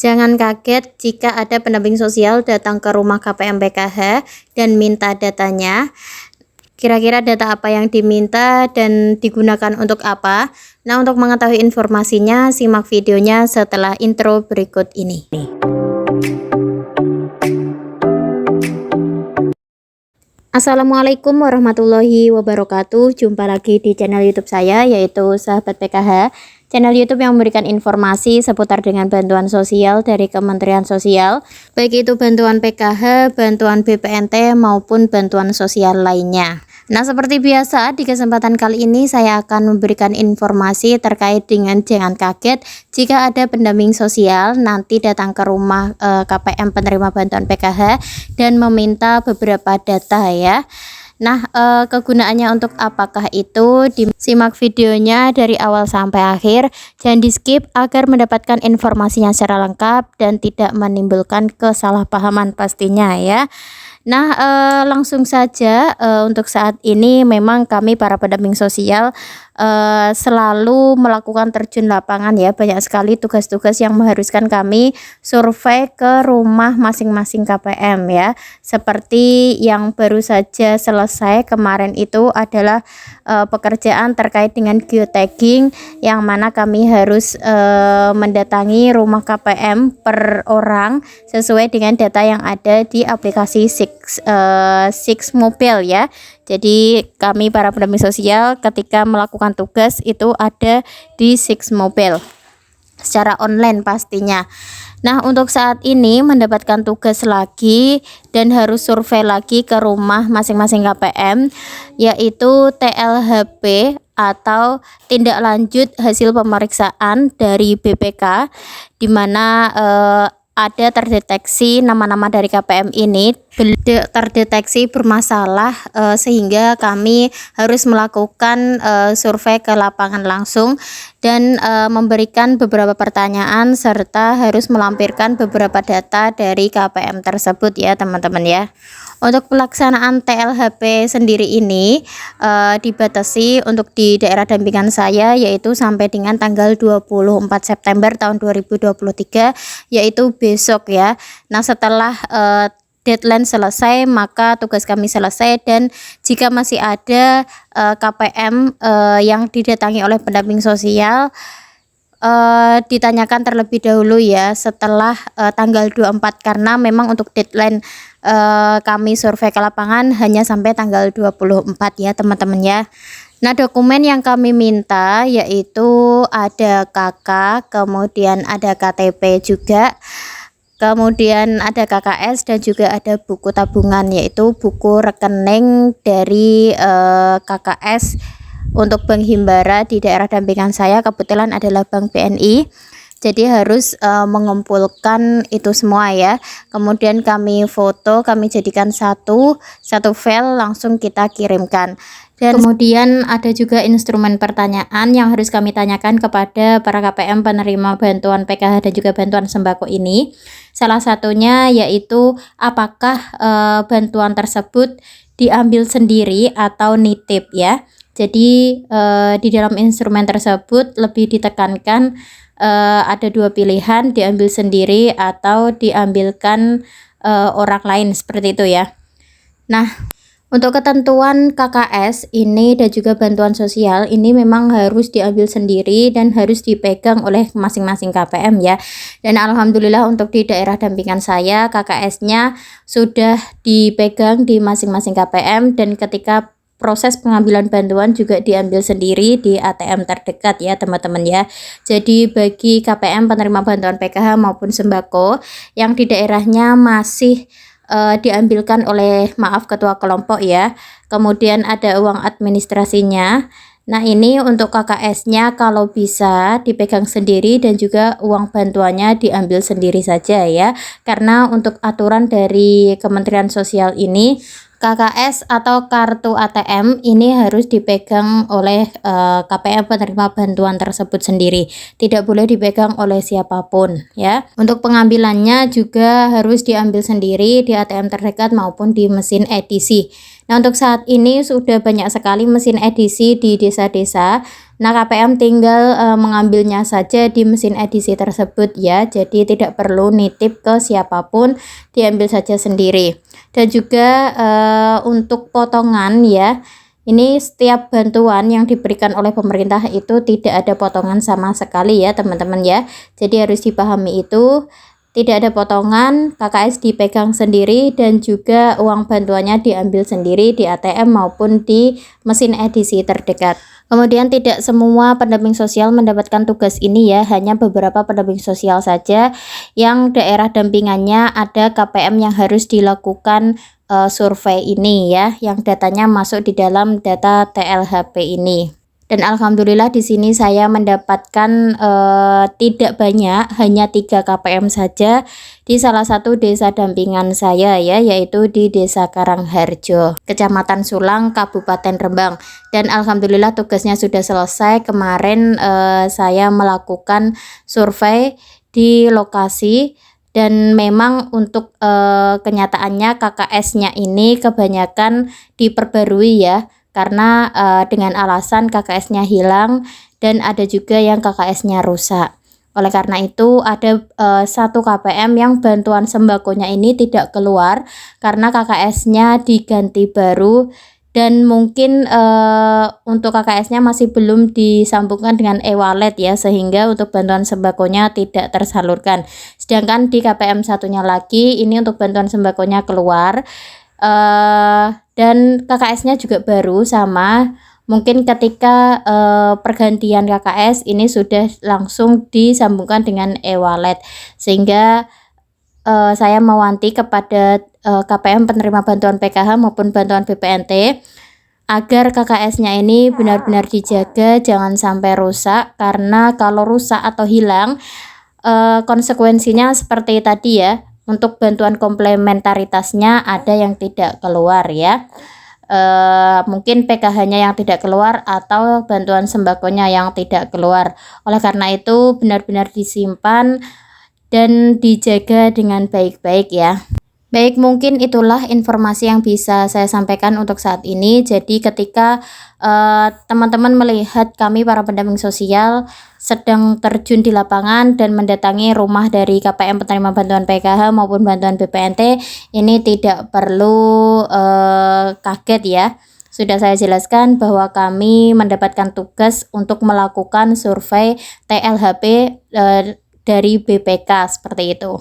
Jangan kaget jika ada pendamping sosial datang ke rumah KPM PKH dan minta datanya. Kira-kira data apa yang diminta dan digunakan untuk apa? Nah, untuk mengetahui informasinya, simak videonya setelah intro berikut ini. Assalamualaikum warahmatullahi wabarakatuh. Jumpa lagi di channel YouTube saya, yaitu Sahabat PKH. Channel YouTube yang memberikan informasi seputar dengan bantuan sosial dari Kementerian Sosial, baik itu bantuan PKH, bantuan BPNT maupun bantuan sosial lainnya. Nah, seperti biasa di kesempatan kali ini saya akan memberikan informasi terkait dengan jangan kaget jika ada pendamping sosial nanti datang ke rumah KPM penerima bantuan PKH dan meminta beberapa data ya. Nah, kegunaannya untuk apakah itu? Disimak videonya dari awal sampai akhir, jangan di skip agar mendapatkan informasinya secara lengkap dan tidak menimbulkan kesalahpahaman pastinya ya. Nah, langsung saja untuk saat ini memang kami para pendamping sosial selalu melakukan terjun lapangan ya. Banyak sekali tugas-tugas yang mengharuskan kami survei ke rumah masing-masing KPM ya. Seperti yang baru saja selesai kemarin itu adalah pekerjaan terkait dengan geotagging, yang mana kami harus mendatangi rumah KPM per orang sesuai dengan data yang ada di aplikasi Six Mobile ya. Jadi kami para pendamping sosial ketika melakukan tugas itu ada di Six Mobile secara online pastinya. Nah, untuk saat ini mendapatkan tugas lagi dan harus survei lagi ke rumah masing-masing KPM, yaitu TLHP atau tindak lanjut hasil pemeriksaan dari BPK, di mana ada terdeteksi nama-nama dari KPM ini terdeteksi bermasalah sehingga kami harus melakukan survei ke lapangan langsung dan memberikan beberapa pertanyaan serta harus melampirkan beberapa data dari KPM tersebut ya teman-teman ya. Untuk pelaksanaan TLHP sendiri ini dibatasi untuk di daerah dampingan saya, yaitu sampai dengan tanggal 24 September tahun 2023, yaitu besok ya. Nah, setelah deadline selesai maka tugas kami selesai, dan jika masih ada KPM yang didatangi oleh pendamping sosial, ditanyakan terlebih dahulu ya setelah tanggal 24, karena memang untuk deadline kami survei ke lapangan hanya sampai tanggal 24 ya teman-teman ya. Nah, dokumen yang kami minta yaitu ada KK, kemudian ada KTP juga, kemudian ada KKS, dan juga ada buku tabungan, yaitu buku rekening dari KKS untuk Bank Himbara di daerah dampingan saya kebetulan adalah Bank BNI. Jadi harus mengumpulkan itu semua ya. Kemudian kami foto, kami jadikan satu file, langsung kita kirimkan. Dan kemudian ada juga instrumen pertanyaan yang harus kami tanyakan kepada para KPM penerima bantuan PKH dan juga bantuan sembako ini. Salah satunya yaitu apakah bantuan tersebut diambil sendiri atau nitip ya. Jadi di dalam instrumen tersebut lebih ditekankan ada dua pilihan, diambil sendiri atau diambilkan orang lain, seperti itu ya. Nah, untuk ketentuan KKS ini dan juga bantuan sosial ini memang harus diambil sendiri dan harus dipegang oleh masing-masing KPM ya. Dan alhamdulillah untuk di daerah dampingan saya KKS-nya sudah dipegang di masing-masing KPM, dan ketika proses pengambilan bantuan juga diambil sendiri di ATM terdekat ya teman-teman ya. Jadi bagi KPM penerima bantuan PKH maupun sembako yang di daerahnya masih diambilkan oleh ketua kelompok ya, kemudian ada uang administrasinya. Nah, ini untuk KKS-nya kalau bisa dipegang sendiri dan juga uang bantuannya diambil sendiri saja ya, karena untuk aturan dari Kementerian Sosial ini KKS atau kartu ATM ini harus dipegang oleh KPM penerima bantuan tersebut sendiri, tidak boleh dipegang oleh siapapun ya. Untuk pengambilannya juga harus diambil sendiri di ATM terdekat maupun di mesin edisi. Nah, untuk saat ini sudah banyak sekali mesin edisi di desa-desa. Nah, KPM tinggal mengambilnya saja di mesin edisi tersebut ya. Jadi tidak perlu nitip ke siapapun, diambil saja sendiri. Dan juga untuk potongan ya. Ini setiap bantuan yang diberikan oleh pemerintah itu tidak ada potongan sama sekali ya, teman-teman ya. Jadi harus dipahami itu. Tidak ada potongan, KKS dipegang sendiri dan juga uang bantuannya diambil sendiri di ATM maupun di mesin edisi terdekat. Kemudian tidak semua pendamping sosial mendapatkan tugas ini ya, hanya beberapa pendamping sosial saja yang daerah dampingannya ada KPM yang harus dilakukan survei ini ya, yang datanya masuk di dalam data TLHP ini. Dan alhamdulillah di sini saya mendapatkan tidak banyak, hanya 3 KPM saja di salah satu desa dampingan saya ya, yaitu di Desa Karangharjo, Kecamatan Sulang, Kabupaten Rembang. Dan alhamdulillah tugasnya sudah selesai. Kemarin saya melakukan survei di lokasi. Dan memang untuk kenyataannya KKS-nya ini kebanyakan diperbarui ya, karena dengan alasan KKS-nya hilang dan ada juga yang KKS-nya rusak. Oleh karena itu ada 1 KPM yang bantuan sembakonya ini tidak keluar karena KKS-nya diganti baru dan mungkin untuk KKS-nya masih belum disambungkan dengan e-wallet ya, sehingga untuk bantuan sembakonya tidak tersalurkan. Sedangkan di KPM satunya lagi ini untuk bantuan sembakonya keluar. Dan KKS-nya juga baru sama. Mungkin ketika pergantian KKS ini sudah langsung disambungkan dengan e-wallet, sehingga saya mewanti kepada KPM penerima bantuan PKH maupun bantuan BPNT agar KKS-nya ini benar-benar dijaga, jangan sampai rusak, karena kalau rusak atau hilang konsekuensinya seperti tadi ya. Untuk bantuan komplementaritasnya ada yang tidak keluar ya, mungkin PKH-nya yang tidak keluar atau bantuan sembakonya yang tidak keluar. Oleh karena itu benar-benar disimpan dan dijaga dengan baik-baik ya. Baik, mungkin itulah informasi yang bisa saya sampaikan untuk saat ini. Jadi ketika teman-teman melihat kami para pendamping sosial sedang terjun di lapangan dan mendatangi rumah dari KPM penerima bantuan PKH maupun bantuan BPNT, ini tidak perlu kaget ya. Sudah saya jelaskan bahwa kami mendapatkan tugas untuk melakukan survei TLHP dari BPK seperti itu.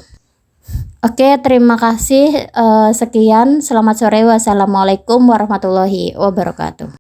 Oke, terima kasih. Sekian, selamat sore. Wassalamualaikum warahmatullahi wabarakatuh.